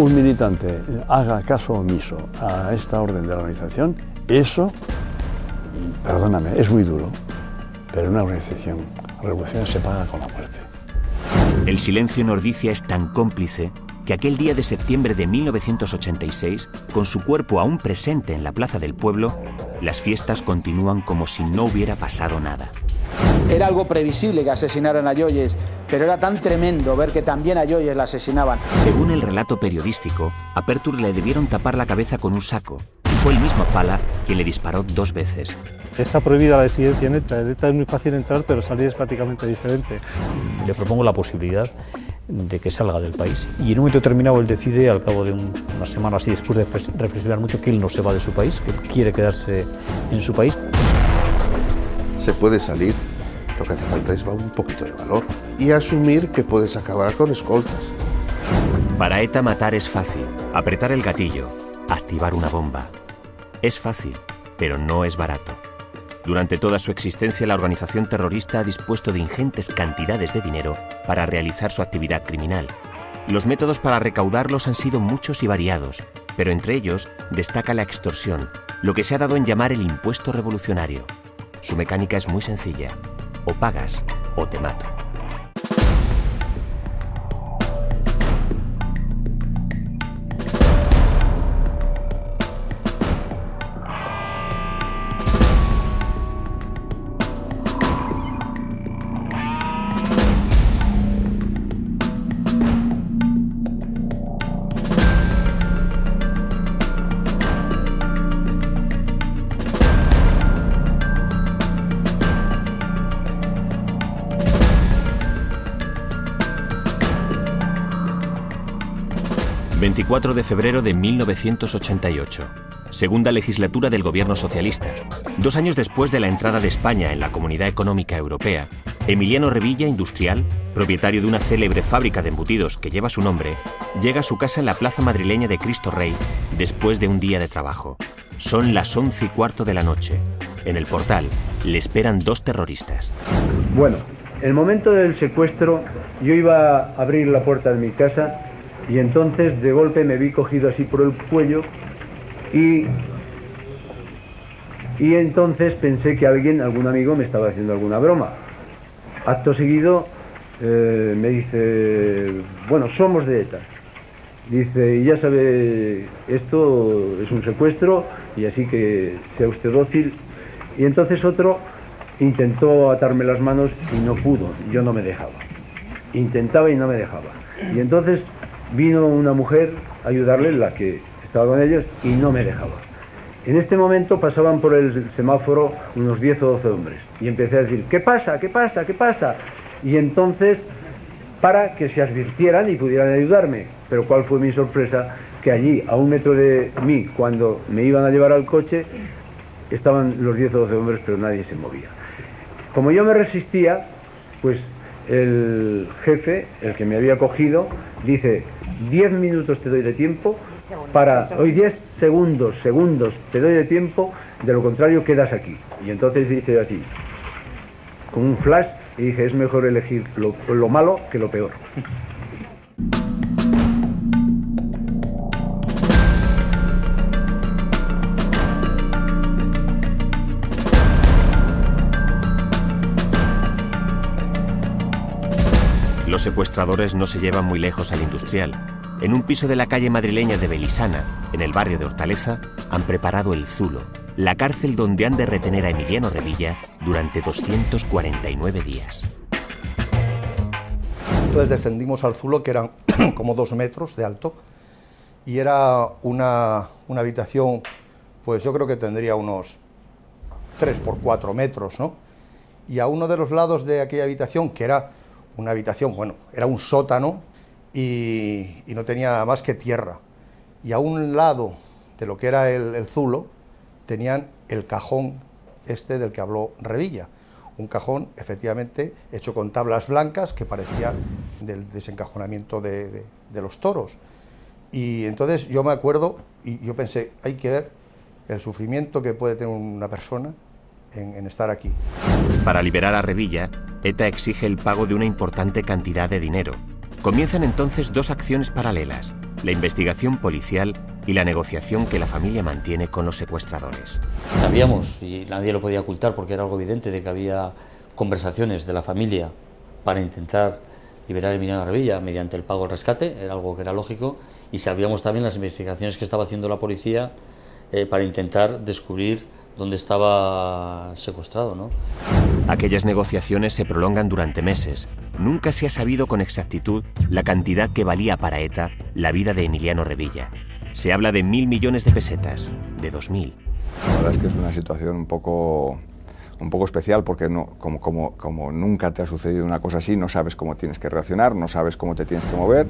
un militante haga caso omiso a esta orden de la organización, eso, perdóname, es muy duro, pero una organización revolucionaria se paga con la muerte. El silencio en Ordizia es tan cómplice que aquel día de septiembre de 1986, con su cuerpo aún presente en la plaza del pueblo, las fiestas continúan como si no hubiera pasado nada. Era algo previsible que asesinaran a Joyes, pero era tan tremendo ver que también a Joyes la asesinaban. Según el relato periodístico, a Pertur le debieron tapar la cabeza con un saco. Fue el mismo Pala quien le disparó 2 veces. Está prohibida la disidencia en ETA. En ETA es muy fácil entrar, pero salir es prácticamente diferente. Le propongo la posibilidad de que salga del país. Y en un momento determinado él decide, al cabo de una semana así, después de reflexionar mucho, que él no se va de su país, que quiere quedarse en su país. Se puede salir, lo que hace falta es un poquito de valor y asumir que puedes acabar con escoltas. Para ETA matar es fácil, apretar el gatillo, activar una bomba. Es fácil, pero no es barato. Durante toda su existencia, la organización terrorista ha dispuesto de ingentes cantidades de dinero para realizar su actividad criminal. Los métodos para recaudarlos han sido muchos y variados, pero entre ellos destaca la extorsión, lo que se ha dado en llamar el impuesto revolucionario. Su mecánica es muy sencilla: o pagas o te mato. ...24 de febrero de 1988... segunda legislatura del gobierno socialista. 2 años después de la entrada de España en la Comunidad Económica Europea, Emiliano Revilla, industrial, propietario de una célebre fábrica de embutidos que lleva su nombre, llega a su casa en la plaza madrileña de Cristo Rey después de un día de trabajo. Son las 11:15 de la noche. En el portal le esperan 2 terroristas. Bueno, el momento del secuestro, yo iba a abrir la puerta de mi casa y entonces de golpe me vi cogido así por el cuello y entonces pensé que algún amigo me estaba haciendo alguna broma. Acto seguido me dice, bueno, somos de ETA. Dice, y ya sabe, esto es un secuestro y así que sea usted dócil. Y entonces otro intentó atarme las manos y no pudo, yo no me dejaba. Intentaba y no me dejaba. Y entonces vino una mujer a ayudarle, la que estaba con ellos, y no me dejaba. En este momento pasaban por el semáforo unos 10 o 12 hombres. Y empecé a decir, ¿qué pasa? ¿Qué pasa? ¿Qué pasa? Y entonces, para que se advirtieran y pudieran ayudarme. Pero ¿cuál fue mi sorpresa? Que allí, a 1 metro de mí, cuando me iban a llevar al coche, estaban los 10 o 12 hombres, pero nadie se movía. Como yo me resistía, pues el jefe, el que me había cogido, dice, 10 minutos te doy de tiempo para, hoy 10 segundos te doy de tiempo, de lo contrario quedas aquí. Y entonces dice así, con un flash, y dije, es mejor elegir lo malo que lo peor. Los secuestradores no se llevan muy lejos al industrial. En un piso de la calle madrileña de Belisana, en el barrio de Hortaleza, han preparado el Zulo, la cárcel donde han de retener a Emiliano Revilla durante 249 días. Entonces descendimos al Zulo, que eran como 2 metros de alto, y era una habitación, pues yo creo que tendría unos 3 por 4 metros, ¿no? Y a uno de los lados de aquella habitación, que era una habitación, bueno, era un sótano y no tenía más que tierra. Y a un lado de lo que era el Zulo, tenían el cajón este del que habló Revilla. Un cajón, efectivamente, hecho con tablas blancas, que parecía del desencajonamiento de los toros. Y entonces yo me acuerdo, y yo pensé, hay que ver el sufrimiento que puede tener una persona en estar aquí. Para liberar a Revilla, ETA exige el pago de una importante cantidad de dinero. Comienzan entonces 2 acciones paralelas. la investigación policial y la negociación que la familia mantiene con los secuestradores. Sabíamos, y nadie lo podía ocultar porque era algo evidente, de que había conversaciones de la familia para intentar liberar a Emiliano Revilla mediante el pago del rescate, era algo que era lógico, y sabíamos también las investigaciones que estaba haciendo la policía para intentar descubrir dónde estaba secuestrado, ¿no? Aquellas negociaciones se prolongan durante meses. Nunca se ha sabido con exactitud la cantidad que valía para ETA la vida de Emiliano Revilla. Se habla de 1.000 millones de pesetas, de 2.000. La verdad es que es una situación un poco especial porque como nunca te ha sucedido una cosa así, no sabes cómo tienes que reaccionar, no sabes cómo te tienes que mover,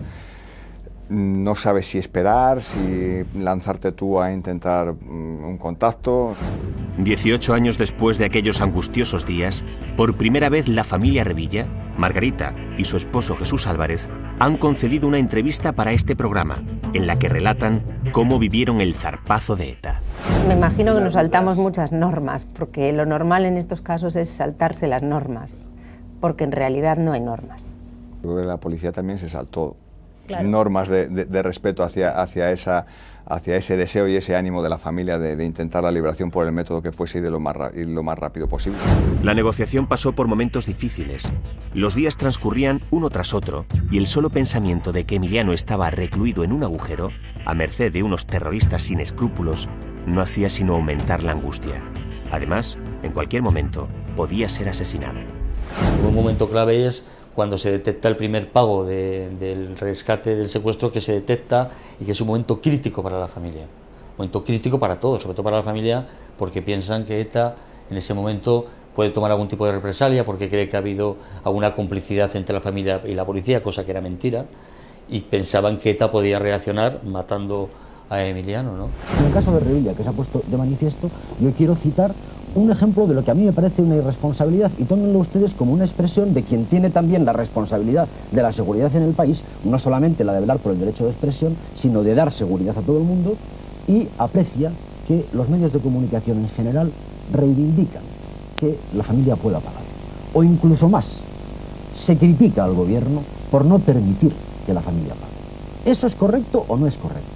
no sabes si esperar, si lanzarte tú a intentar un contacto. 18 años después de aquellos angustiosos días, por primera vez la familia Revilla, Margarita y su esposo Jesús Álvarez, han concedido una entrevista para este programa, en la que relatan cómo vivieron el zarpazo de ETA. Me imagino que nos saltamos muchas normas, porque lo normal en estos casos es saltarse las normas, porque en realidad no hay normas. Creo que la policía también se saltó normas de respeto hacia ese deseo y ese ánimo de la familia de intentar la liberación por el método que fuese y lo más rápido posible. La negociación pasó por momentos difíciles. Los días transcurrían uno tras otro y el solo pensamiento de que Emiliano estaba recluido en un agujero, a merced de unos terroristas sin escrúpulos, no hacía sino aumentar la angustia. Además, en cualquier momento, podía ser asesinado. Un momento clave es cuando se detecta el primer pago del rescate del secuestro, que se detecta y que es un momento crítico para la familia. Un momento crítico para todos, sobre todo para la familia, porque piensan que ETA en ese momento puede tomar algún tipo de represalia, porque cree que ha habido alguna complicidad entre la familia y la policía, cosa que era mentira, y pensaban que ETA podía reaccionar matando a Emiliano, ¿no? En el caso de Revilla, que se ha puesto de manifiesto, yo quiero citar un ejemplo de lo que a mí me parece una irresponsabilidad, y tómenlo ustedes como una expresión de quien tiene también la responsabilidad de la seguridad en el país, no solamente la de velar por el derecho de expresión, sino de dar seguridad a todo el mundo, y aprecia que los medios de comunicación en general reivindican que la familia pueda pagar. O incluso más, se critica al gobierno por no permitir que la familia pague. ¿Eso es correcto o no es correcto?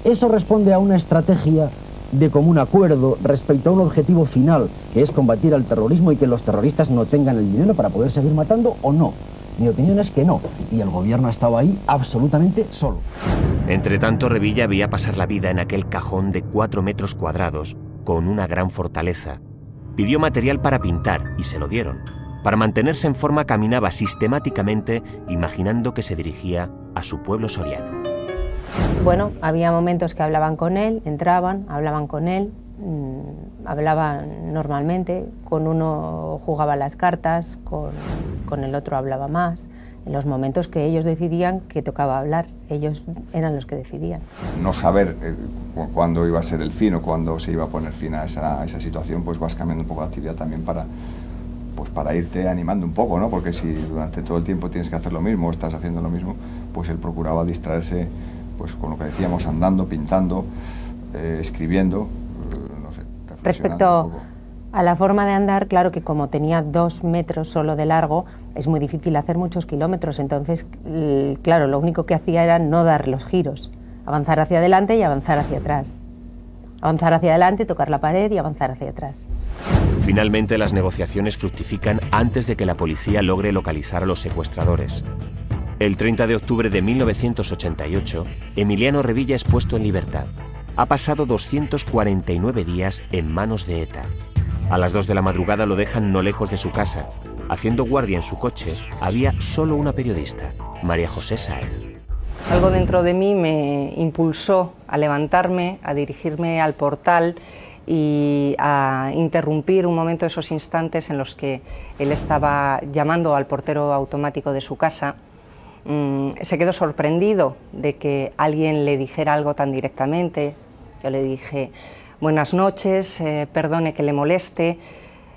¿Eso responde a una estrategia de común acuerdo respecto a un objetivo final, que es combatir al terrorismo y que los terroristas no tengan el dinero para poder seguir matando, o no? Mi opinión es que no, y el gobierno ha estado ahí absolutamente solo. Entre tanto, Revilla veía pasar la vida en aquel cajón de 4 metros cuadrados, con una gran fortaleza. Pidió material para pintar y se lo dieron. Para mantenerse en forma caminaba sistemáticamente, imaginando que se dirigía a su pueblo soriano. Bueno, había momentos que hablaban con él, entraban, hablaban con él, hablaban normalmente, con uno jugaba las cartas, con el otro hablaba más. En los momentos que ellos decidían que tocaba hablar, ellos eran los que decidían. No saber cuándo iba a ser el fin o cuándo se iba a poner fin a esa situación, pues vas cambiando un poco de actividad también para irte animando un poco, ¿no? Porque si durante todo el tiempo tienes que hacer lo mismo, estás haciendo lo mismo, pues él procuraba distraerse pues con lo que decíamos, andando, pintando, escribiendo, no sé, reflexionando. Respecto a la forma de andar, claro que como tenía 2 metros solo de largo, es muy difícil hacer muchos kilómetros, entonces, claro, lo único que hacía era no dar los giros, avanzar hacia adelante y avanzar hacia atrás. Avanzar hacia adelante, tocar la pared y avanzar hacia atrás. Finalmente, las negociaciones fructifican antes de que la policía logre localizar a los secuestradores. El 30 de octubre de 1988, Emiliano Revilla es puesto en libertad. Ha pasado 249 días en manos de ETA. A las 2 de la madrugada lo dejan no lejos de su casa. Haciendo guardia en su coche, había solo una periodista, María José Sáez. Algo dentro de mí me impulsó a levantarme, a dirigirme al portal y a interrumpir un momento esos instantes en los que él estaba llamando al portero automático de su casa. Se quedó sorprendido de que alguien le dijera algo tan directamente. Yo le dije: buenas noches, perdone que le moleste,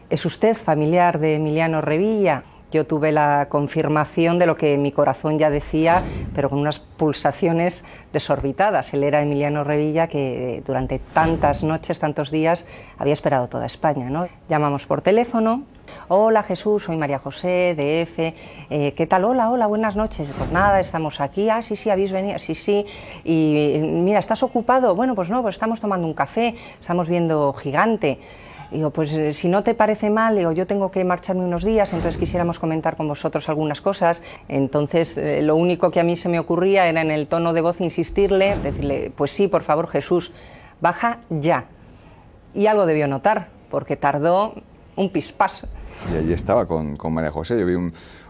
¿es usted familiar de Emiliano Revilla? Yo tuve la confirmación de lo que mi corazón ya decía, pero con unas pulsaciones desorbitadas. Él era Emiliano Revilla, que durante tantas noches, tantos días, había esperado toda España, ¿no? Llamamos por teléfono. Hola Jesús, soy María José de EFE, ¿qué tal? Hola, hola, buenas noches. Pues nada, estamos aquí. Ah, sí, sí, habéis venido, sí, sí. Y mira, ¿estás ocupado? Bueno, pues no, pues estamos tomando un café, estamos viendo Gigante. Digo, pues si no te parece mal, digo, yo tengo que marcharme unos días, entonces quisiéramos comentar con vosotros algunas cosas. Entonces lo único que a mí se me ocurría era en el tono de voz insistirle, decirle, pues sí, por favor Jesús, baja ya. Y algo debió notar, porque tardó un pispás. Y allí estaba con María José. Yo vi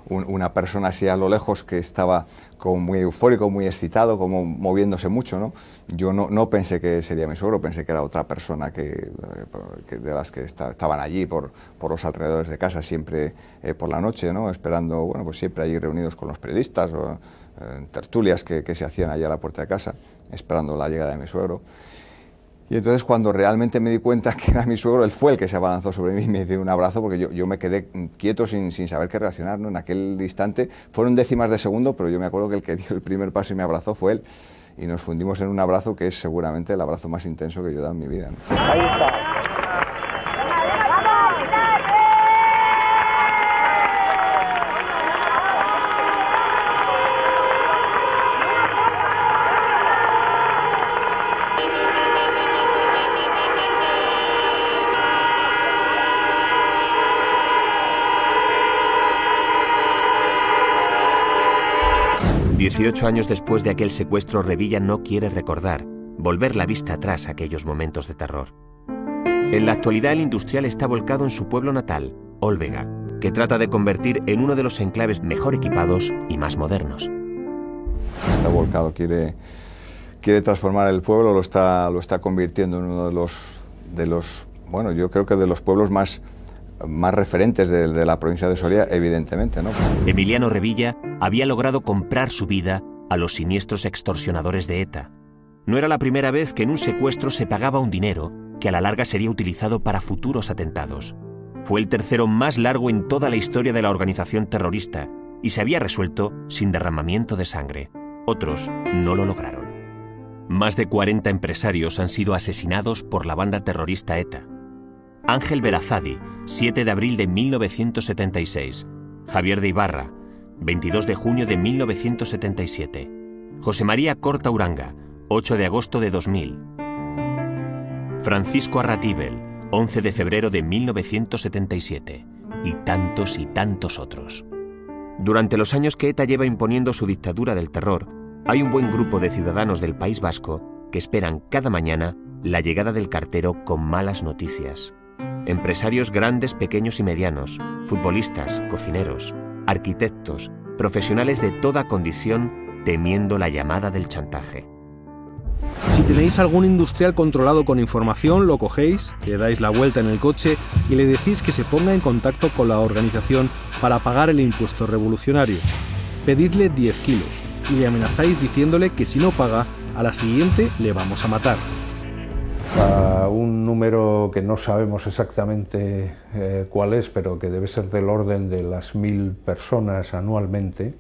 una persona así a lo lejos que estaba como muy eufórico, muy excitado, como moviéndose mucho, ¿no? Yo no pensé que sería mi suegro, pensé que era otra persona que de las que estaban allí por los alrededores de casa, siempre por la noche, ¿no? Esperando, bueno, pues siempre allí reunidos con los periodistas o tertulias que se hacían allí a la puerta de casa, esperando la llegada de mi suegro. Y entonces cuando realmente me di cuenta que era mi suegro, él fue el que se abalanzó sobre mí y me dio un abrazo, porque yo me quedé quieto sin saber qué reaccionar, ¿no? En aquel instante fueron décimas de segundo, pero yo me acuerdo que el que dio el primer paso y me abrazó fue él. Y nos fundimos en un abrazo que es seguramente el abrazo más intenso que yo he dado en mi vida, ¿no? Ahí está. 18 años después de aquel secuestro, Revilla no quiere recordar, volver la vista atrás a aquellos momentos de terror. En la actualidad el industrial está volcado en su pueblo natal, Olvega, que trata de convertir en uno de los enclaves mejor equipados y más modernos. Está volcado, quiere transformar el pueblo, lo está convirtiendo en uno de los, bueno, yo creo que de los pueblos más referentes de la provincia de Soria, evidentemente, ¿no? Emiliano Revilla había logrado comprar su vida a los siniestros extorsionadores de ETA. No era la primera vez que en un secuestro se pagaba un dinero que a la larga sería utilizado para futuros atentados. Fue el tercero más largo en toda la historia de la organización terrorista y se había resuelto sin derramamiento de sangre. Otros no lo lograron. Más de 40 empresarios han sido asesinados por la banda terrorista ETA. Ángel Berazadi, 7 de abril de 1976. Javier de Ibarra, 22 de junio de 1977. José María Corta Uranga, 8 de agosto de 2000. Francisco Arratibel, 11 de febrero de 1977. Y tantos otros. Durante los años que ETA lleva imponiendo su dictadura del terror, hay un buen grupo de ciudadanos del País Vasco que esperan cada mañana la llegada del cartero con malas noticias. Empresarios grandes, pequeños y medianos, futbolistas, cocineros, arquitectos, profesionales de toda condición temiendo la llamada del chantaje. Si tenéis algún industrial controlado con información, lo cogéis, le dais la vuelta en el coche y le decís que se ponga en contacto con la organización para pagar el impuesto revolucionario. Pedidle 10 kilos y le amenazáis diciéndole que si no paga, a la siguiente le vamos a matar. A un número que no sabemos exactamente cuál es, pero que debe ser del orden de las 1000 personas anualmente,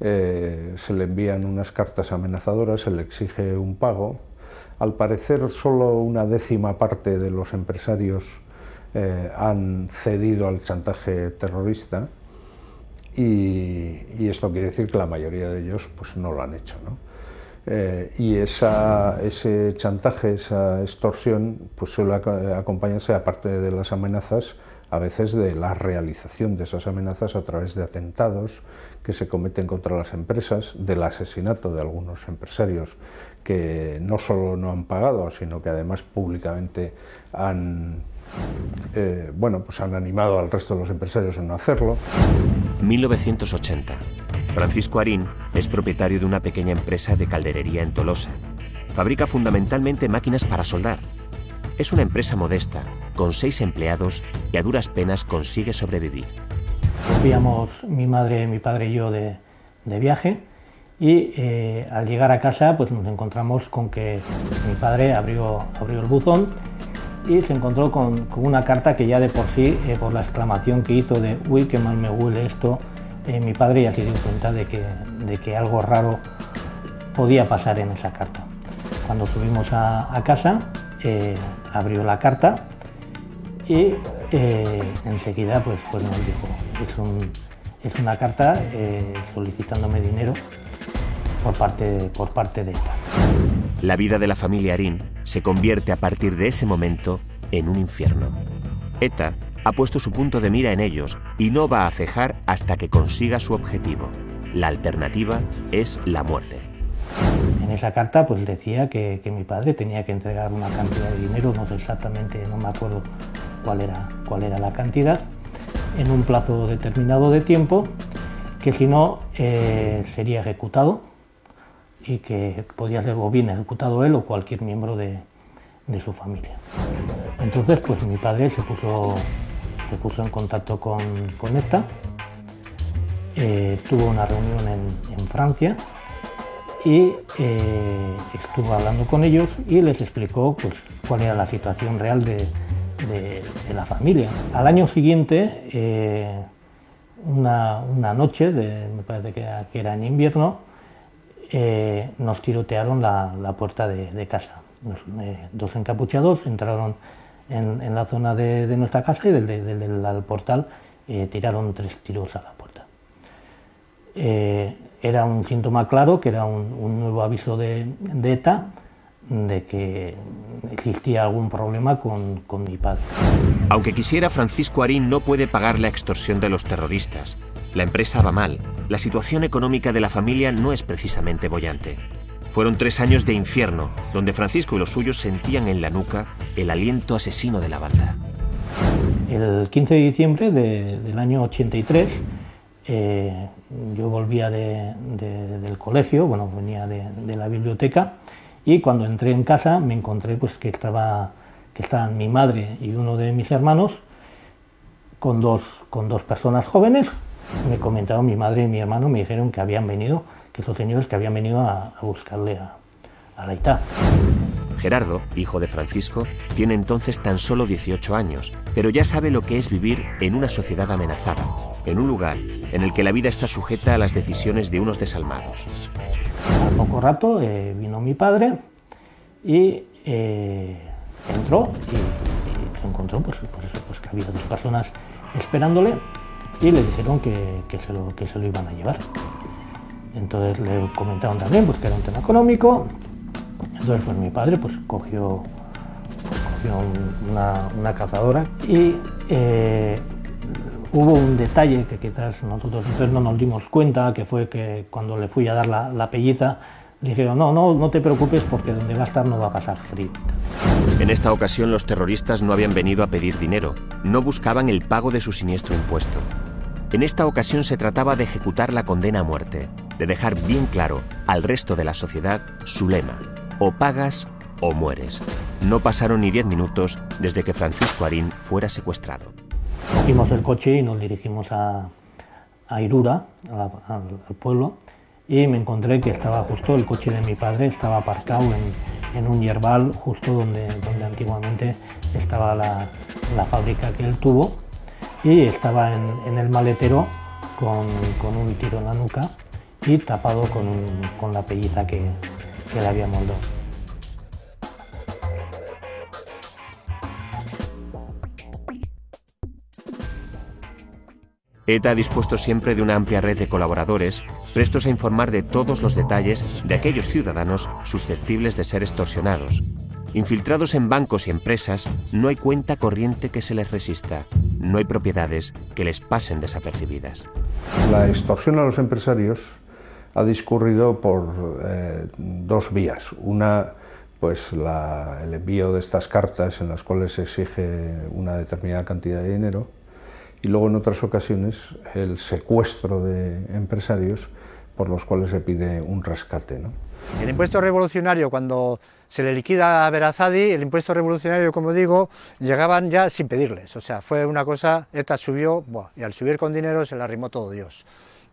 se le envían unas cartas amenazadoras, se le exige un pago. Al parecer solo una décima parte de los empresarios han cedido al chantaje terrorista y esto quiere decir que la mayoría de ellos pues, no lo han hecho, ¿no? Y ese chantaje, esa extorsión, pues suele acompañarse, aparte de las amenazas, a veces de la realización de esas amenazas a través de atentados que se cometen contra las empresas, del asesinato de algunos empresarios que no solo no han pagado, sino que además públicamente han animado al resto de los empresarios a no hacerlo. 1980. Francisco Arín es propietario de una pequeña empresa de calderería en Tolosa. Fabrica fundamentalmente máquinas para soldar. Es una empresa modesta, con 6 empleados y a duras penas consigue sobrevivir. Volvíamos mi madre, mi padre y yo de viaje y al llegar a casa pues nos encontramos con que mi padre abrió el buzón y se encontró con una carta que ya de por sí, por la exclamación que hizo de «Uy, qué mal me huele esto», mi padre ya se dio cuenta de que algo raro podía pasar en esa carta. Cuando subimos a casa, abrió la carta y enseguida pues nos dijo, es una carta solicitándome dinero por parte de ETA. La vida de la familia Arín se convierte a partir de ese momento en un infierno. ETA ha puesto su punto de mira en ellos y no va a cejar hasta que consiga su objetivo. La alternativa es la muerte. En esa carta pues decía que mi padre tenía que entregar una cantidad de dinero, no sé exactamente, no me acuerdo cuál era la cantidad, en un plazo determinado de tiempo, que si no sería ejecutado y que podía ser o bien ejecutado él o cualquier miembro de su familia. Entonces pues mi padre se puso en contacto con ETA, tuvo una reunión en Francia y estuvo hablando con ellos y les explicó pues, cuál era la situación real de la familia. Al año siguiente, una noche, me parece que era en invierno, nos tirotearon la puerta de casa. Dos encapuchados entraron en la zona de nuestra casa y desde el portal tiraron 3 tiros a la puerta. Era un síntoma claro, que era un nuevo aviso de ETA de que existía algún problema con mi padre. Aunque quisiera, Francisco Arín no puede pagar la extorsión de los terroristas. La empresa va mal, la situación económica de la familia no es precisamente boyante. Fueron 3 años de infierno, donde Francisco y los suyos sentían en la nuca el aliento asesino de la banda. El 15 de diciembre del año 83, yo volvía del colegio, bueno, venía de la biblioteca, y cuando entré en casa me encontré pues, que estaban mi madre y uno de mis hermanos con dos personas jóvenes. Me comentaron mi madre y mi hermano, me dijeron que habían venido, que esos señores que habían venido a buscarle a la ETA. Gerardo, hijo de Francisco, tiene entonces tan solo 18 años, pero ya sabe lo que es vivir en una sociedad amenazada, en un lugar en el que la vida está sujeta a las decisiones de unos desalmados. Al poco rato vino mi padre y entró y se encontró pues que había 2 personas esperándole y le dijeron que se lo iban a llevar. Entonces le comentaron también pues, que era un tema económico. Entonces pues mi padre pues cogió una cazadora y hubo un detalle que quizás nosotros entonces no nos dimos cuenta, que fue que cuando le fui a dar la pelliza, le dijeron no te preocupes porque donde va a estar no va a pasar frío. En esta ocasión los terroristas no habían venido a pedir dinero, no buscaban el pago de su siniestro impuesto. En esta ocasión se trataba de ejecutar la condena a muerte, de dejar bien claro al resto de la sociedad su lema: o pagas o mueres. No pasaron ni 10 minutos desde que Francisco Arín fuera secuestrado. Cogimos el coche y nos dirigimos a Irura, al pueblo, y me encontré que estaba justo el coche de mi padre, estaba aparcado en un yerbal, justo donde antiguamente estaba la fábrica que él tuvo, y estaba en el maletero con un tiro en la nuca y tapado con la pelliza que le habíamos dado. ETA ha dispuesto siempre de una amplia red de colaboradores, prestos a informar de todos los detalles de aquellos ciudadanos susceptibles de ser extorsionados. Infiltrados en bancos y empresas, no hay cuenta corriente que se les resista, no hay propiedades que les pasen desapercibidas. La extorsión a los empresarios ha discurrido por 2 vías. Una, pues el envío de estas cartas en las cuales se exige una determinada cantidad de dinero, y luego en otras ocasiones el secuestro de empresarios por los cuales se pide un rescate, ¿no? El impuesto revolucionario, cuando se le liquida a Berazadi, el impuesto revolucionario, como digo, llegaban ya sin pedirles. O sea, fue una cosa, ETA subió, y al subir con dinero se le arrimó todo Dios.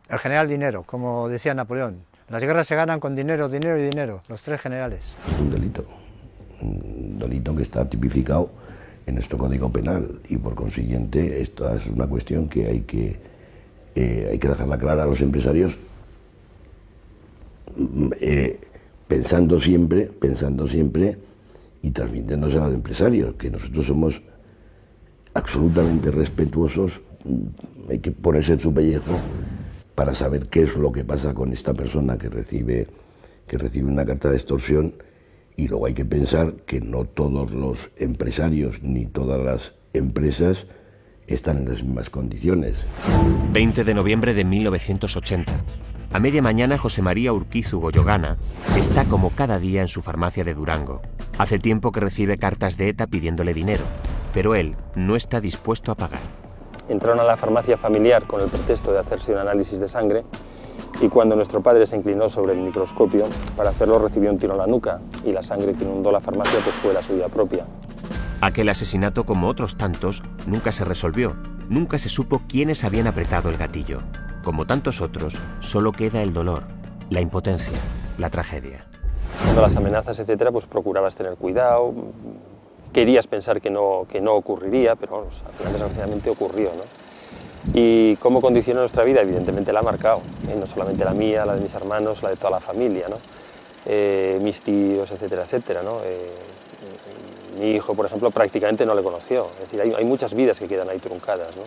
El general dinero, como decía Napoleón. Las guerras se ganan con dinero, dinero y dinero, los 3 generales. Es un delito que está tipificado en nuestro Código Penal y por consiguiente esta es una cuestión que hay que dejarla clara a los empresarios. pensando siempre y transmitiéndose a los empresarios, que nosotros somos absolutamente respetuosos, hay que ponerse en su pellejo para saber qué es lo que pasa con esta persona que recibe una carta de extorsión, y luego hay que pensar que no todos los empresarios ni todas las empresas están en las mismas condiciones. 20 de noviembre de 1980. A media mañana, José María Urquizu Goyogana está como cada día en su farmacia de Durango. Hace tiempo que recibe cartas de ETA pidiéndole dinero, pero él no está dispuesto a pagar. Entraron a la farmacia familiar con el pretexto de hacerse un análisis de sangre, y cuando nuestro padre se inclinó sobre el microscopio para hacerlo, recibió un tiro en la nuca y la sangre que inundó la farmacia pues fue la suya propia. Aquel asesinato, como otros tantos, nunca se resolvió. Nunca se supo quiénes habían apretado el gatillo. Como tantos otros, solo queda el dolor, la impotencia, la tragedia. Cuando las amenazas, etcétera, pues procurabas tener cuidado, querías pensar que no ocurriría, pero bueno, al final desgraciadamente ocurrió, ¿no? ¿Y cómo condiciona nuestra vida? Evidentemente la ha marcado, no solamente la mía, la de mis hermanos, la de toda la familia, ¿no? Mis tíos, etcétera, etcétera, ¿no? Mi hijo, por ejemplo, prácticamente no le conoció. Es decir, hay muchas vidas que quedan ahí truncadas, ¿no?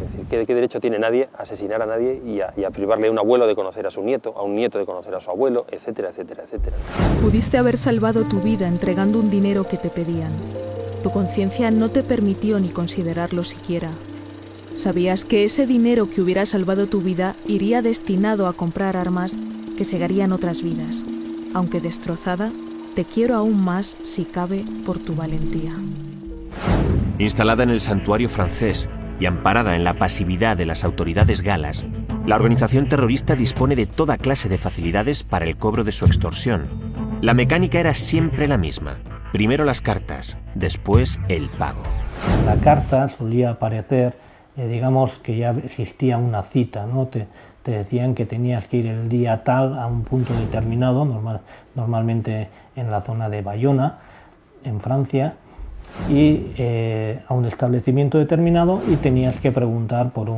Es decir, ¿qué derecho tiene nadie a asesinar a nadie y a privarle a un abuelo de conocer a su nieto, a un nieto de conocer a su abuelo, etcétera, etcétera, etcétera? Pudiste haber salvado tu vida entregando un dinero que te pedían. Tu conciencia no te permitió ni considerarlo siquiera. Sabías que ese dinero que hubiera salvado tu vida iría destinado a comprar armas que cegarían otras vidas. Aunque destrozada, te quiero aún más, si cabe, por tu valentía. Instalada en el santuario francés y amparada en la pasividad de las autoridades galas, la organización terrorista dispone de toda clase de facilidades para el cobro de su extorsión. La mecánica era siempre la misma. Primero las cartas, después el pago. La carta solía aparecer, digamos que ya existía una cita, ¿no? Te decían que tenías que ir el día tal a un punto determinado, normalmente en la zona de Bayona, en Francia, y a un establecimiento determinado, y tenías que preguntar por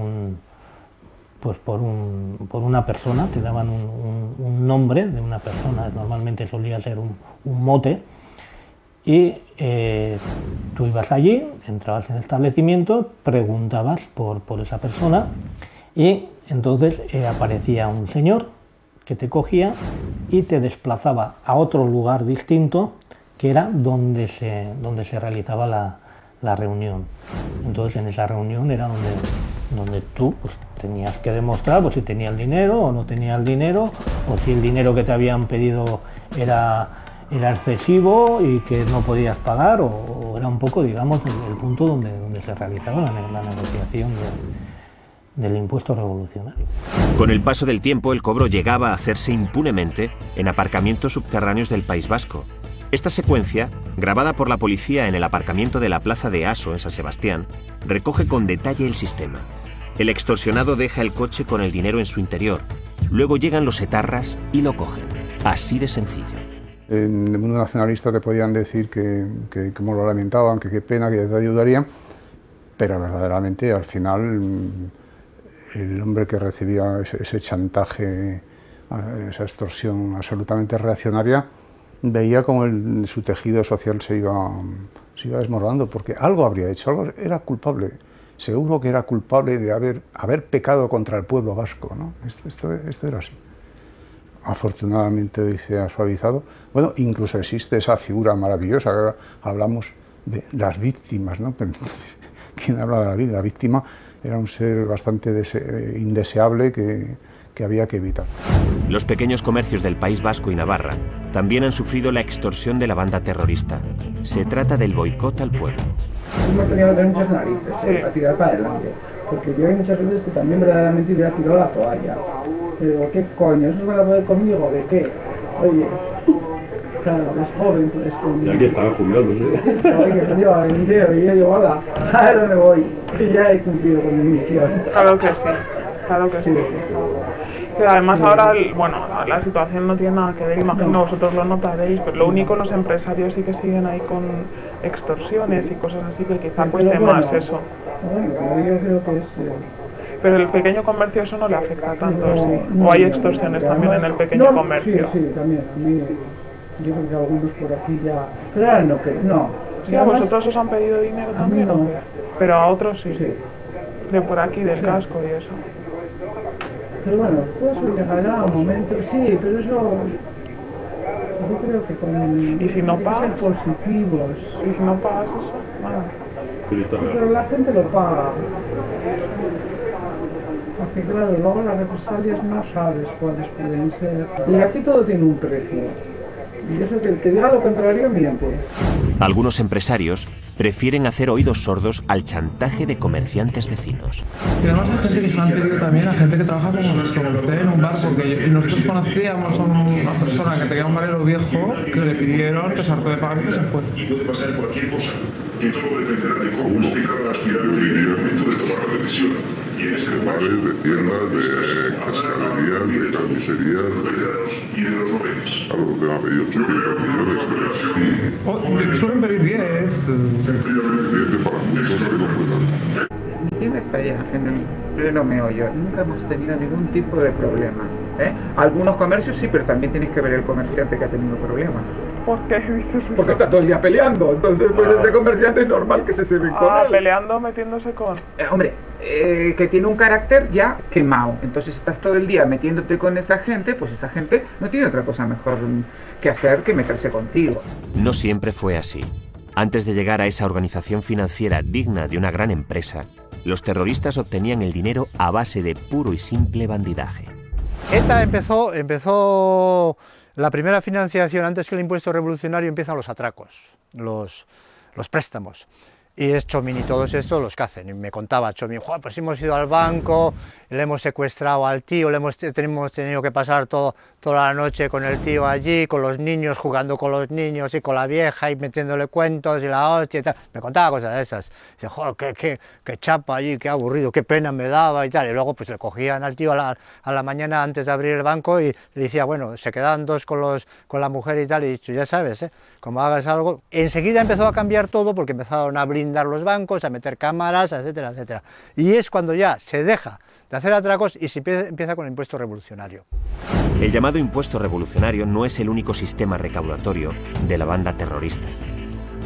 una persona. Te daban un nombre de una persona, normalmente solía ser un mote, y tú ibas allí, entrabas en el establecimiento, preguntabas por esa persona, y entonces aparecía un señor que te cogía y te desplazaba a otro lugar distinto, que era donde se realizaba la reunión. Entonces en esa reunión era donde tú pues, tenías que demostrar pues, si tenía el dinero o no tenía el dinero, o si el dinero que te habían pedido era excesivo y que no podías pagar, o era un poco, digamos, el punto donde se realizaba la negociación del impuesto revolucionario. Con el paso del tiempo, el cobro llegaba a hacerse impunemente en aparcamientos subterráneos del País Vasco. Esta secuencia, grabada por la policía en el aparcamiento de la Plaza de Aso en San Sebastián, recoge con detalle el sistema. El extorsionado deja el coche con el dinero en su interior. Luego llegan los etarras y lo cogen. Así de sencillo. En el mundo nacionalista te podían decir que como lo lamentaban, que qué pena, que te ayudarían, pero verdaderamente al final el hombre que recibía ese chantaje, esa extorsión absolutamente reaccionaria, veía como su tejido social se iba desmoronando, porque algo habría hecho, algo era culpable, seguro que era culpable de haber pecado contra el pueblo vasco, ¿no? Esto era así. Afortunadamente se ha suavizado. Bueno, incluso existe esa figura maravillosa, que ahora hablamos de las víctimas, ¿no? Pero entonces, ¿quién habla de la vida? La víctima era un ser bastante indeseable que había que evitar. Los pequeños comercios del País Vasco y Navarra también han sufrido la extorsión de la banda terrorista. Se trata del boicot al pueblo. Hemos tenido que tener muchas narices a tirar para adelante, porque yo hay muchas veces que también verdaderamente hubiera tirado la toalla. Pero ¿qué coño? ¿Eso van a poder conmigo? ¿De qué? Oye, claro, es joven, pues conmigo. Ya que estaba jubilándose. Oye, que yo entero, y yo digo, hola, a dónde voy, y ya he cumplido con mi misión. Claro que sí, claro que sí. Pero además ahora, bueno, la situación no tiene nada que ver, imagino vosotros lo notaréis, pero lo único, los empresarios sí que siguen ahí con extorsiones y cosas así, que quizá cueste más eso. Bueno, yo creo que es Pero el pequeño comercio eso no le afecta tanto, ¿sí? ¿O hay extorsiones también en el pequeño comercio? Sí, también. A mí, yo creo que algunos por aquí ya... Pero ahora no, que no. Sí, a vosotros os han pedido dinero también, no. Pero a otros sí. De por aquí, del casco y eso. Pero bueno, pues llegará un momento, sí, pero eso... Yo creo que con... ¿Y si no pagas? Ser positivos. ¿Y si no pagas eso? Nada. Pero la gente lo paga. Porque claro, luego las represalias no sabes cuáles pueden ser. Y aquí todo tiene un precio. Y eso que el que diga lo contrario miente. Algunos empresarios prefieren hacer oídos sordos al chantaje de comerciantes vecinos. Y además hay gente que se lo han pedido también a gente que trabaja como usted en un bar, porque nosotros conocíamos a una persona que tenía un barero viejo que le pidieron que se hartó de pagar y que se fue. Y puede pasar cualquier cosa. Y todo dependerá de cómo usted cada aspirante en el momento de tomar la decisión. Y en este bares, de tiendas, de cascaderías, de carnicerías, y de los noveles. Algo que me ha pedido 800 millones, sí. Suelen pedir 10. Sencillamente para muchos que no puedan. Mi tienda está ya en el pleno meollo. Nunca hemos tenido ningún tipo de problema. Algunos comercios sí, pero también tienes que ver el comerciante que ha tenido problemas. ¿Por qué dices eso? Porque está todo el día peleando, entonces pues ese comerciante es normal que se ceben con él. Peleando, metiéndose con... Hombre, que tiene un carácter ya quemado, entonces estás todo el día metiéndote con esa gente, pues esa gente no tiene otra cosa mejor que hacer que meterse contigo. No siempre fue así. Antes de llegar a esa organización financiera digna de una gran empresa, los terroristas obtenían el dinero a base de puro y simple bandidaje. ETA empezó la primera financiación, antes que el impuesto revolucionario empiezan los atracos, los préstamos. Y es Chomín y todos estos los que hacen. Y me contaba Chomín, pues hemos ido al banco, le hemos secuestrado al tío, hemos tenido que pasar toda la noche con el tío allí, con los niños, jugando con los niños y con la vieja y metiéndole cuentos y la hostia y tal. Me contaba cosas de esas. Y dice, joder, qué chapa allí, qué aburrido, qué pena me daba y tal. Y luego pues le cogían al tío a la mañana antes de abrir el banco y le decía, bueno, se quedaban dos con la mujer y tal. Y dicho, ya sabes, como hagas algo. Enseguida empezó a cambiar todo porque empezaron a blindar los bancos, a meter cámaras, etcétera, etcétera. Y es cuando ya se deja de hacer atracos y se empieza con el impuesto revolucionario. El llamado impuesto revolucionario no es el único sistema recaudatorio de la banda terrorista.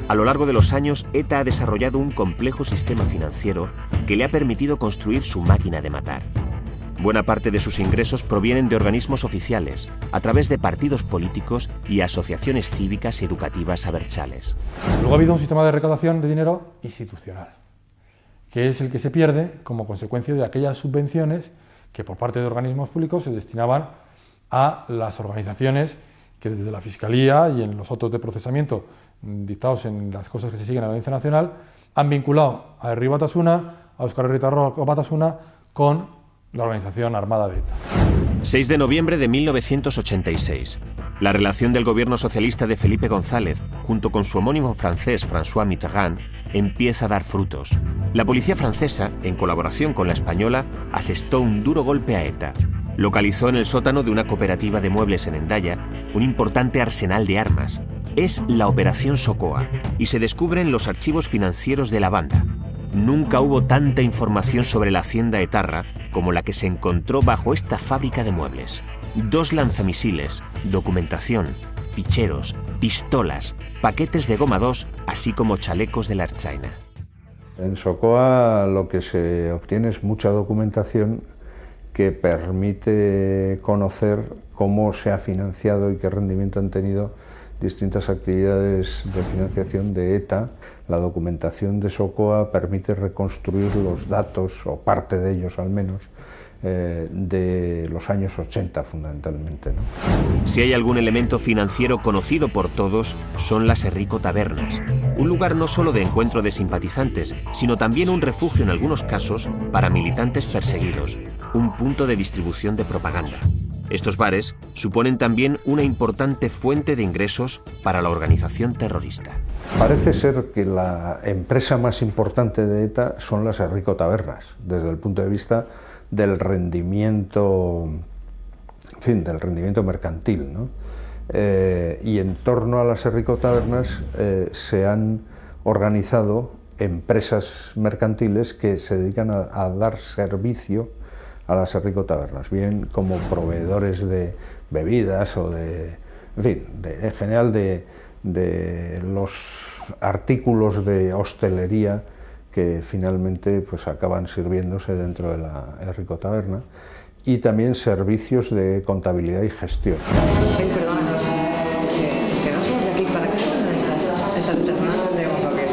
A lo largo de los años, ETA ha desarrollado un complejo sistema financiero que le ha permitido construir su máquina de matar. Buena parte de sus ingresos provienen de organismos oficiales, a través de partidos políticos y asociaciones cívicas y educativas abertzales. Luego ha habido un sistema de recaudación de dinero institucional, que es el que se pierde como consecuencia de aquellas subvenciones que por parte de organismos públicos se destinaban a las organizaciones que desde la Fiscalía y en los otros de procesamiento dictados en las cosas que se siguen a la Audiencia Nacional han vinculado a Herri Batasuna, a Euskal Herritarrok Batasuna con la organización armada de ETA. 6 de noviembre de 1986. La relación del gobierno socialista de Felipe González, junto con su homónimo francés François Mitterrand, empieza a dar frutos. La policía francesa, en colaboración con la española, asestó un duro golpe a ETA. Localizó en el sótano de una cooperativa de muebles en Hendaya un importante arsenal de armas. Es la Operación Sokoa y se descubren los archivos financieros de la banda. Nunca hubo tanta información sobre la hacienda etarra como la que se encontró bajo esta fábrica de muebles. 2 lanzamisiles, documentación, ficheros, pistolas, paquetes de goma 2, así como chalecos de la Ertzaina. En Sokoa lo que se obtiene es mucha documentación que permite conocer cómo se ha financiado y qué rendimiento han tenido distintas actividades de financiación de ETA. La documentación de Sokoa permite reconstruir los datos, o parte de ellos al menos, de los años 80 fundamentalmente, ¿no? Si hay algún elemento financiero conocido por todos, son las Herriko Tabernas, un lugar no solo de encuentro de simpatizantes, sino también un refugio en algunos casos para militantes perseguidos, un punto de distribución de propaganda. Estos bares suponen también una importante fuente de ingresos para la organización terrorista. Parece ser que la empresa más importante de ETA son las Herriko Tabernas, desde el punto de vista del rendimiento, en fin, del rendimiento mercantil, ¿no? Y en torno a las Herriko Tabernas se han organizado empresas mercantiles que se dedican a dar servicio a las ricotabernas, bien como proveedores de bebidas o de, en fin, en general de los artículos de hostelería que finalmente pues acaban sirviéndose dentro de la ricotaberna, y también servicios de contabilidad y gestión. Es que no somos de aquí. ¿Para qué son estas ternas? Digamos lo que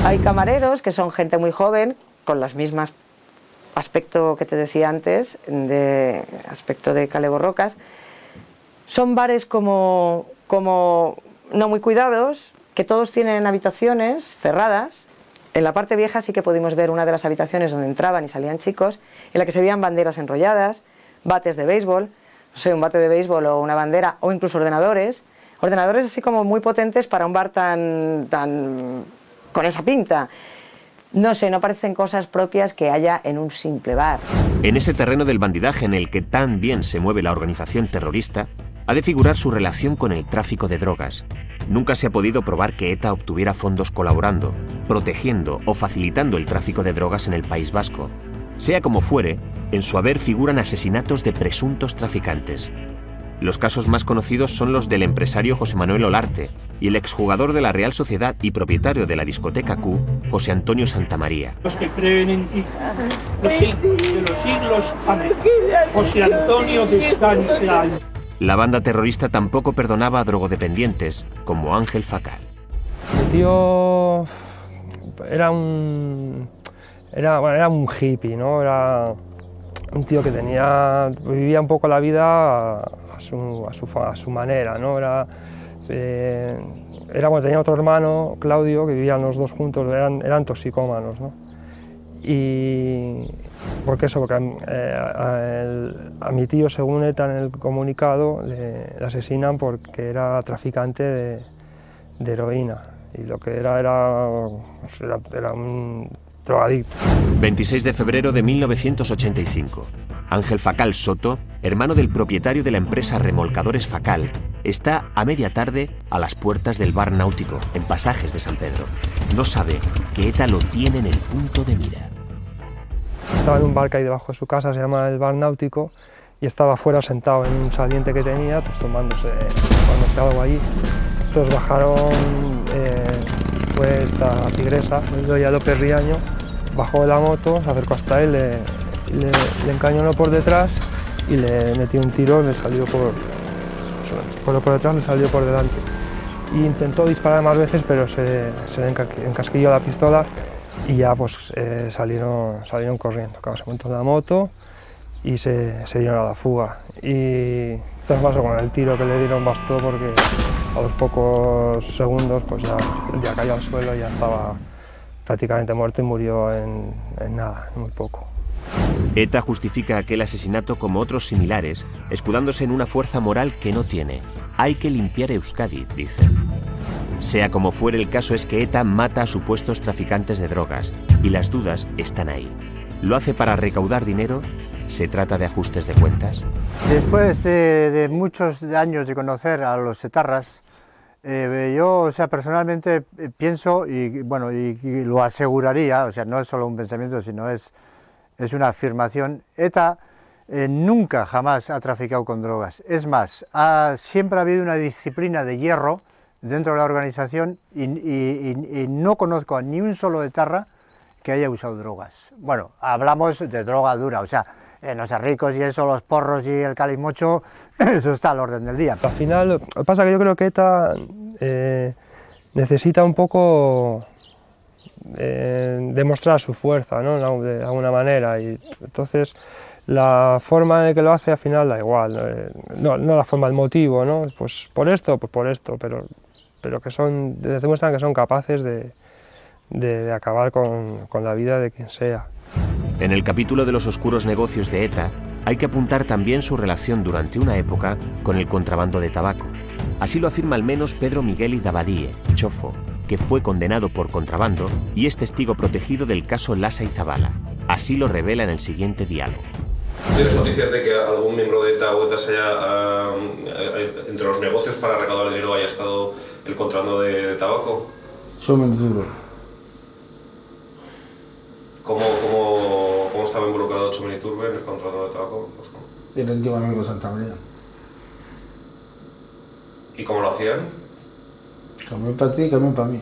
Hay camareros que son gente muy joven, con las mismas aspecto que te decía antes, de aspecto de Caleborrocas. Son bares como no muy cuidados, que todos tienen habitaciones cerradas. En la parte vieja sí que pudimos ver una de las habitaciones donde entraban y salían chicos, en la que se veían banderas enrolladas, bates de béisbol, no sé, un bate de béisbol o una bandera, o incluso ordenadores así como muy potentes para un bar tan con esa pinta. No sé, no parecen cosas propias que haya en un simple bar. En ese terreno del bandidaje en el que tan bien se mueve la organización terrorista, ha de figurar su relación con el tráfico de drogas. Nunca se ha podido probar que ETA obtuviera fondos colaborando, protegiendo o facilitando el tráfico de drogas en el País Vasco. Sea como fuere, en su haber figuran asesinatos de presuntos traficantes. Los casos más conocidos son los del empresario José Manuel Olarte y el exjugador de la Real Sociedad y propietario de la discoteca Q, José Antonio Santamaría. Los que creen en ti, de los siglos. Amén. José Antonio, descanse alto. La banda terrorista tampoco perdonaba a drogodependientes, como Ángel Facal. Mi tío era un hippie, ¿no? Era un tío que vivía un poco la vida a su manera, ¿no? Tenía otro hermano, Claudio, que vivían los dos juntos, eran toxicómanos, ¿no? Y porque a mi tío, según ETA en el comunicado, le asesinan porque era traficante de heroína, y lo que era un drogadicto. 26 de febrero de 1985. Ángel Facal Soto, hermano del propietario de la empresa Remolcadores Facal, está a media tarde a las puertas del bar náutico, en Pasajes de San Pedro. No sabe que ETA lo tiene en el punto de mira. Estaba en un bar que hay debajo de su casa, se llama el bar náutico, y estaba afuera sentado en un saliente que tenía, pues tomándose algo allí. Entonces bajaron, fue esta tigresa, doña López Riaño, bajó de la moto, se acercó hasta él, le encañonó por detrás y le metió un tiro, le salió por detrás, le salió por delante. Y intentó disparar más veces, pero se le encasquilló la pistola y ya pues salieron corriendo. Claro, se montó en la moto y se dieron a la fuga. Y entonces pasó con el tiro que le dieron, bastó, porque a los pocos segundos pues ya cayó al suelo y ya estaba prácticamente muerto, y murió en nada, muy poco. ETA justifica aquel asesinato como otros similares, escudándose en una fuerza moral que no tiene. Hay que limpiar Euskadi, dicen. Sea como fuere, el caso es que ETA mata a supuestos traficantes de drogas, y las dudas están ahí. ¿Lo hace para recaudar dinero? ¿Se trata de ajustes de cuentas? Después de muchos años de conocer a los etarras, yo, personalmente pienso, y lo aseguraría, no es solo un pensamiento, sino es una afirmación: ETA nunca jamás ha traficado con drogas. Es más, siempre ha habido una disciplina de hierro dentro de la organización, y no conozco a ni un solo etarra que haya usado drogas. Bueno, hablamos de droga dura, los ricos y eso, los porros y el calimocho, eso está al orden del día. Al final, lo que pasa es que yo creo que ETA necesita un poco demostrar su fuerza, ¿no? De alguna manera, y entonces la forma en que lo hace al final da igual, no la forma, el motivo, ¿no? Pues por esto, pero que demuestran que son capaces de acabar con la vida de quien sea. En el capítulo de los oscuros negocios de ETA, hay que apuntar también su relación durante una época con el contrabando de tabaco. Así lo afirma al menos Pedro Miguel Idabadie, Chofo, que fue condenado por contrabando y es testigo protegido del caso Lasa y Zabala. Así lo revela en el siguiente diálogo. ¿Tienes noticias de que algún miembro de ETA o ETA se haya, entre los negocios para recaudar dinero haya estado el contrabando de tabaco? Son mentiras. ¿Cómo estaba involucrado Txomin Iturbe en el contrabando de tabaco? Era íntimo amigo de Santa María. ¿Y cómo lo hacían? Camión para ti y camión para mí.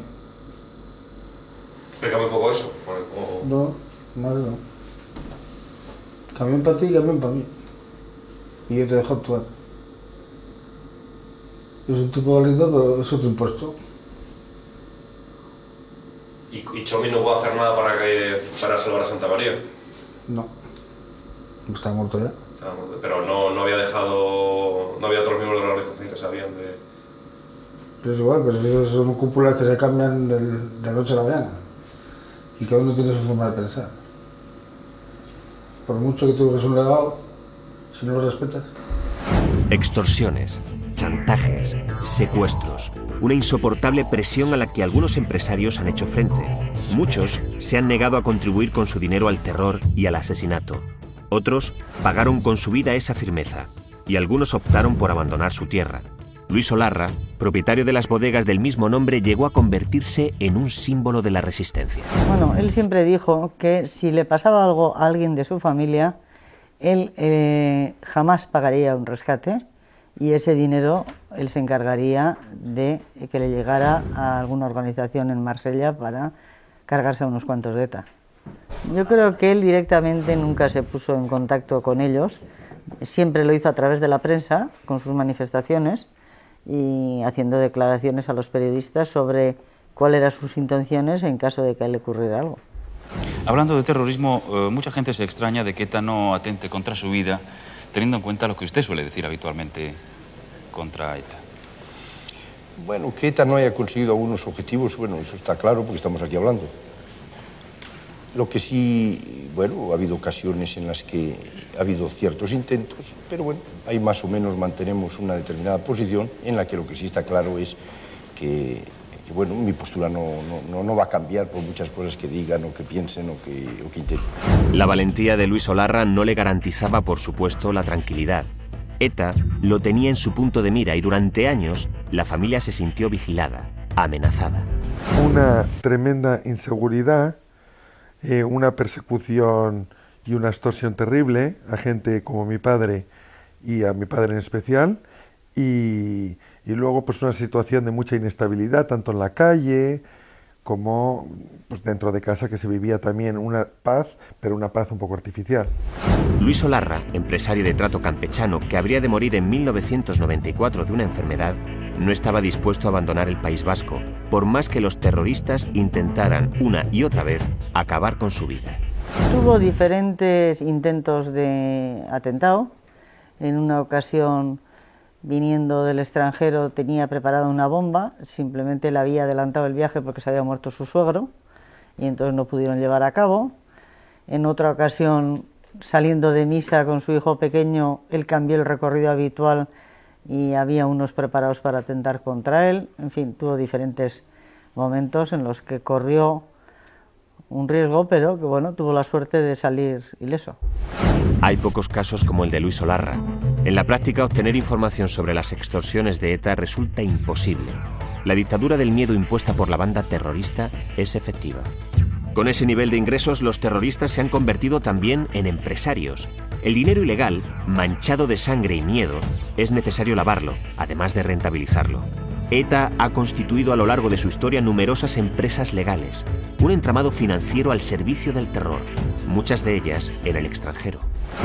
Explícame un poco eso. No, más no. Camión para ti y camión para mí. Y yo te dejo actuar. Es un tipo bonito, pero es otro impuesto. ¿Y Txomin no pudo hacer nada para salvar a Santa María? No. Está muerto ya. Pero no había dejado... No había otros miembros de la organización que sabían de... Pero es igual, pero esos son cúpulas que se cambian de la noche a la mañana. Y cada uno tiene su forma de pensar. Por mucho que tú eres un legado, si no lo respetas... Extorsiones, chantajes, secuestros, una insoportable presión a la que algunos empresarios han hecho frente. Muchos se han negado a contribuir con su dinero al terror y al asesinato. Otros pagaron con su vida esa firmeza, y algunos optaron por abandonar su tierra. Luis Olarra, propietario de las bodegas del mismo nombre, llegó a convertirse en un símbolo de la resistencia. Bueno, él siempre dijo que si le pasaba algo a alguien de su familia, él jamás pagaría un rescate y ese dinero él se encargaría de que le llegara a alguna organización en Marsella para cargarse a unos cuantos de ETA. Yo creo que él directamente nunca se puso en contacto con ellos, siempre lo hizo a través de la prensa, con sus manifestaciones y haciendo declaraciones a los periodistas sobre cuáles eran sus intenciones en caso de que a él le ocurriera algo. Hablando de terrorismo, mucha gente se extraña de que ETA no atente contra su vida, teniendo en cuenta lo que usted suele decir habitualmente contra ETA. Bueno, que ETA no haya conseguido algunos objetivos, bueno, eso está claro porque estamos aquí hablando. Lo que sí, bueno, ha habido ocasiones en las que ha habido ciertos intentos, pero bueno, ahí más o menos mantenemos una determinada posición en la que lo que sí está claro es que bueno, mi postura no va a cambiar por muchas cosas que digan o que piensen o que intenten. La valentía de Luis Olarra no le garantizaba, por supuesto, la tranquilidad. ETA lo tenía en su punto de mira y durante años la familia se sintió vigilada, amenazada. Una tremenda inseguridad, una persecución y una extorsión terrible a gente como mi padre y a mi padre en especial, y luego pues una situación de mucha inestabilidad tanto en la calle como pues dentro de casa, que se vivía también una paz, pero una paz un poco artificial. Luis Olarra, empresario de trato campechano que habría de morir en 1994 de una enfermedad, no estaba dispuesto a abandonar el País Vasco, por más que los terroristas intentaran una y otra vez acabar con su vida. Tuvo diferentes intentos de atentado. En una ocasión, viniendo del extranjero, tenía preparada una bomba, simplemente le había adelantado el viaje porque se había muerto su suegro y entonces no pudieron llevar a cabo. En otra ocasión, saliendo de misa con su hijo pequeño, él cambió el recorrido habitual y había unos preparados para atentar contra él. En fin, tuvo diferentes momentos en los que corrió un riesgo, pero que bueno, tuvo la suerte de salir ileso. Hay pocos casos como el de Luis Olarra. En la práctica, obtener información sobre las extorsiones de ETA resulta imposible. La dictadura del miedo impuesta por la banda terrorista es efectiva. Con ese nivel de ingresos, los terroristas se han convertido también en empresarios. El dinero ilegal, manchado de sangre y miedo, es necesario lavarlo, además de rentabilizarlo. ETA ha constituido a lo largo de su historia numerosas empresas legales, un entramado financiero al servicio del terror, muchas de ellas en el extranjero.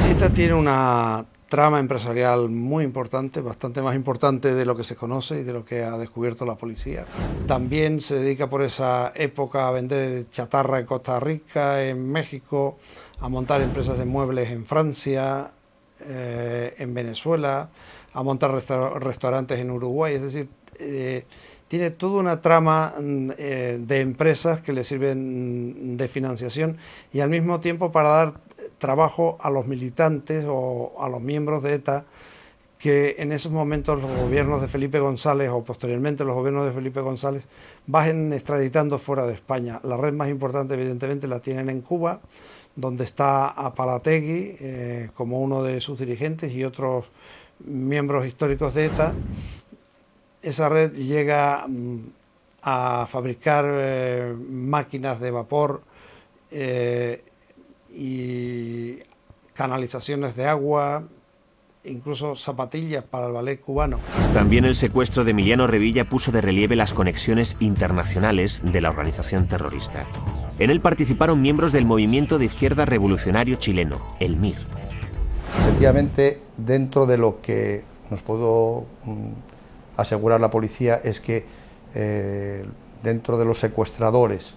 ETA tiene una trama empresarial muy importante, bastante más importante de lo que se conoce y de lo que ha descubierto la policía. También se dedica por esa época a vender chatarra en Costa Rica, en México, a montar empresas de muebles en Francia, en Venezuela, a montar restaurantes en Uruguay, es decir, tiene toda una trama de empresas que le sirven de financiación y al mismo tiempo para dar trabajo a los militantes o a los miembros de ETA que en esos momentos los gobiernos de Felipe González o posteriormente los gobiernos de Felipe González vayan extraditando fuera de España. La red más importante evidentemente la tienen en Cuba, donde está Apalategui como uno de sus dirigentes y otros miembros históricos de ETA. Esa red llega a fabricar máquinas de vapor y canalizaciones de agua, incluso zapatillas para el ballet cubano. También el secuestro de Emiliano Revilla puso de relieve las conexiones internacionales de la organización terrorista. En él participaron miembros del movimiento de izquierda revolucionario chileno, el MIR. Efectivamente, dentro de lo que nos puedo asegurar la policía es que dentro de los secuestradores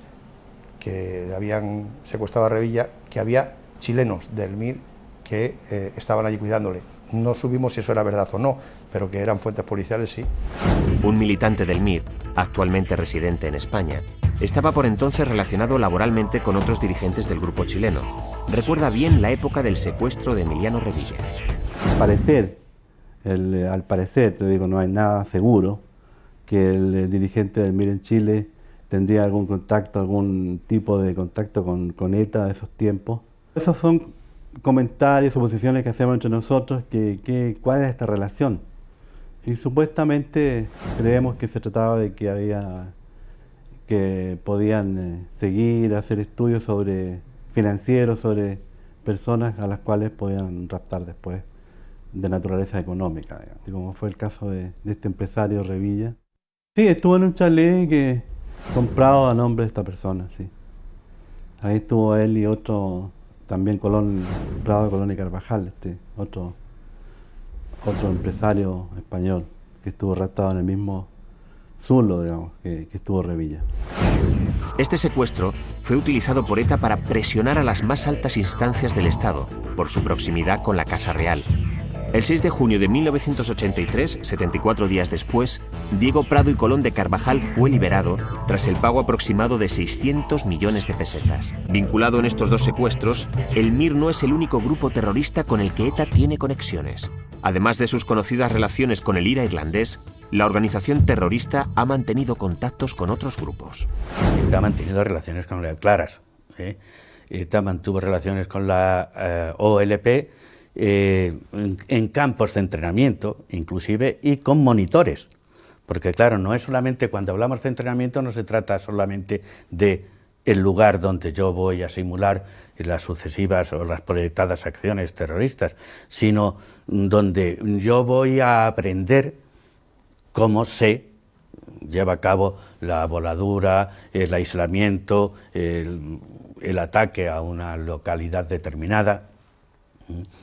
que habían secuestrado a Revilla, que había chilenos del MIR que estaban allí cuidándole. No supimos si eso era verdad o no, pero que eran fuentes policiales, sí. Un militante del MIR, actualmente residente en España, estaba por entonces relacionado laboralmente con otros dirigentes del grupo chileno. Recuerda bien la época del secuestro de Emiliano Revilla. Al parecer, te digo, no hay nada seguro que el dirigente del MIR en Chile tendría algún contacto, algún tipo de contacto con ETA de esos tiempos. Esos son comentarios, suposiciones que hacemos entre nosotros, cuál es esta relación. Y supuestamente creemos que se trataba de que podían seguir, hacer estudios sobre financieros, sobre personas a las cuales podían raptar después de naturaleza económica, digamos. Y como fue el caso de este empresario Revilla. Sí, estuvo en un chalet que comprado a nombre de esta persona, sí. Ahí estuvo él y otro, también Prado de Colón y Carvajal, otro empresario español que estuvo raptado en el mismo zulo, digamos, que estuvo Revilla. Este secuestro fue utilizado por ETA para presionar a las más altas instancias del Estado, por su proximidad con la Casa Real. El 6 de junio de 1983, 74 días después, Diego Prado y Colón de Carvajal fue liberado tras el pago aproximado de 600 millones de pesetas. Vinculado en estos dos secuestros, el MIR no es el único grupo terrorista con el que ETA tiene conexiones. Además de sus conocidas relaciones con el IRA irlandés, la organización terrorista ha mantenido contactos con otros grupos. ETA ha mantenido relaciones con la claras. ETA mantuvo relaciones con la OLP, en campos de entrenamiento, inclusive, y con monitores. Porque claro, no es solamente, cuando hablamos de entrenamiento, no se trata solamente de el lugar donde yo voy a simular las sucesivas o las proyectadas acciones terroristas, sino donde yo voy a aprender cómo se lleva a cabo la voladura, el aislamiento, el ataque a una localidad determinada.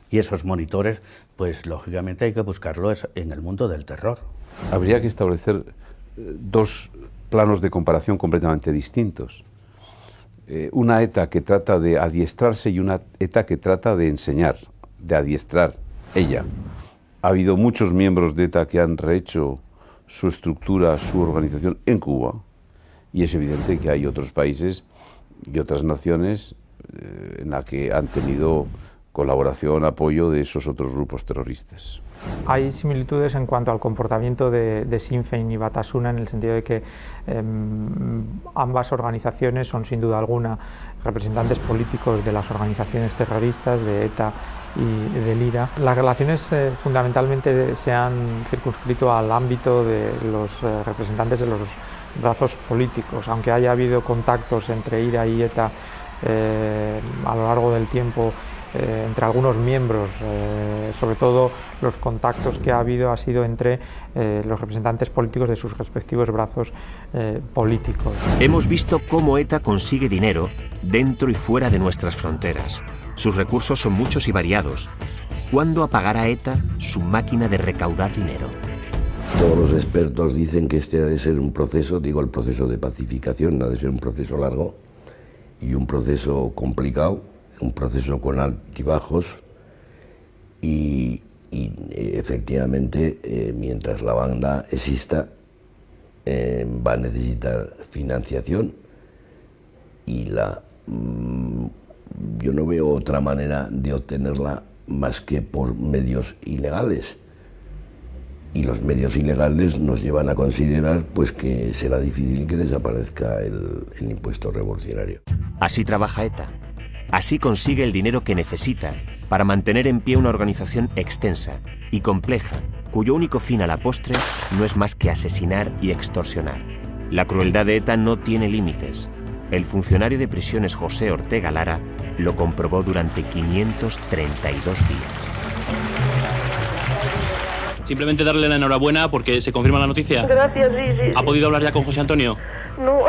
Y esos monitores, pues lógicamente hay que buscarlos en el mundo del terror. Habría que establecer dos planos de comparación completamente distintos. Una ETA que trata de adiestrarse y una ETA que trata de enseñar, de adiestrar ella. Ha habido muchos miembros de ETA que han rehecho su estructura, su organización en Cuba, y es evidente que hay otros países y otras naciones en las que han tenido colaboración, apoyo de esos otros grupos terroristas. Hay similitudes en cuanto al comportamiento de Sinn Féin y Batasuna, en el sentido de que ambas organizaciones son sin duda alguna representantes políticos de las organizaciones terroristas, de ETA y del IRA. Las relaciones fundamentalmente se han circunscrito al ámbito de los representantes de los brazos políticos, aunque haya habido contactos entre IRA y ETA a lo largo del tiempo entre algunos miembros, sobre todo los contactos que ha habido ha sido entre los representantes políticos de sus respectivos brazos políticos. Hemos visto cómo ETA consigue dinero dentro y fuera de nuestras fronteras. Sus recursos son muchos y variados. ¿Cuándo apagará ETA su máquina de recaudar dinero? Todos los expertos dicen que este ha de ser un proceso, digo el proceso de pacificación, ha de ser un proceso largo y un proceso complicado, un proceso con altibajos y efectivamente mientras la banda exista va a necesitar financiación y la yo no veo otra manera de obtenerla más que por medios ilegales. Y los medios ilegales nos llevan a considerar pues, que será difícil que desaparezca el impuesto revolucionario. Así trabaja ETA. Así consigue el dinero que necesita para mantener en pie una organización extensa y compleja, cuyo único fin a la postre no es más que asesinar y extorsionar. La crueldad de ETA no tiene límites. El funcionario de prisiones José Ortega Lara lo comprobó durante 532 días. Simplemente darle la enhorabuena porque se confirma la noticia. Gracias, sí. ¿Ha podido hablar ya con José Antonio? No,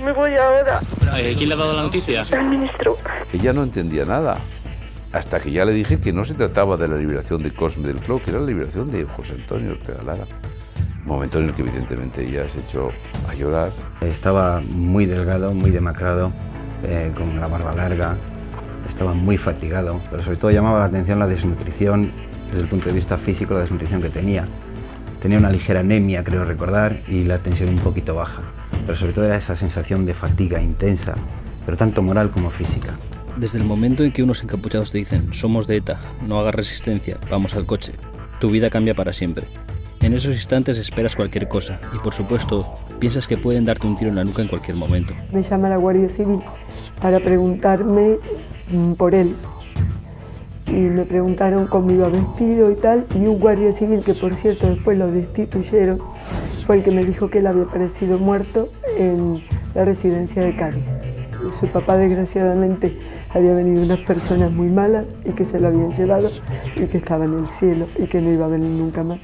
me voy ahora. ¿Quién le ha dado la noticia? El ministro. Ella no entendía nada, hasta que ya le dije que no se trataba de la liberación de Cosme del Cló, que era la liberación de José Antonio Ortega Lara. Momento en el que evidentemente ella se echó a llorar. Estaba muy delgado, muy demacrado, con la barba larga, estaba muy fatigado, pero sobre todo llamaba la atención la desnutrición desde el punto de vista físico, la desnutrición que tenía. Tenía una ligera anemia, creo recordar, y la tensión un poquito baja, pero sobre todo era esa sensación de fatiga intensa, pero tanto moral como física. Desde el momento en que unos encapuchados te dicen «somos de ETA, no hagas resistencia, vamos al coche», tu vida cambia para siempre. En esos instantes esperas cualquier cosa y, por supuesto, piensas que pueden darte un tiro en la nuca en cualquier momento. Me llama la Guardia Civil para preguntarme por él. Y me preguntaron cómo iba vestido y tal, y un guardia civil, que por cierto después lo destituyeron, fue el que me dijo que él había aparecido muerto en la residencia de Cádiz. Su papá, desgraciadamente, había venido unas personas muy malas y que se lo habían llevado y que estaba en el cielo y que no iba a venir nunca más.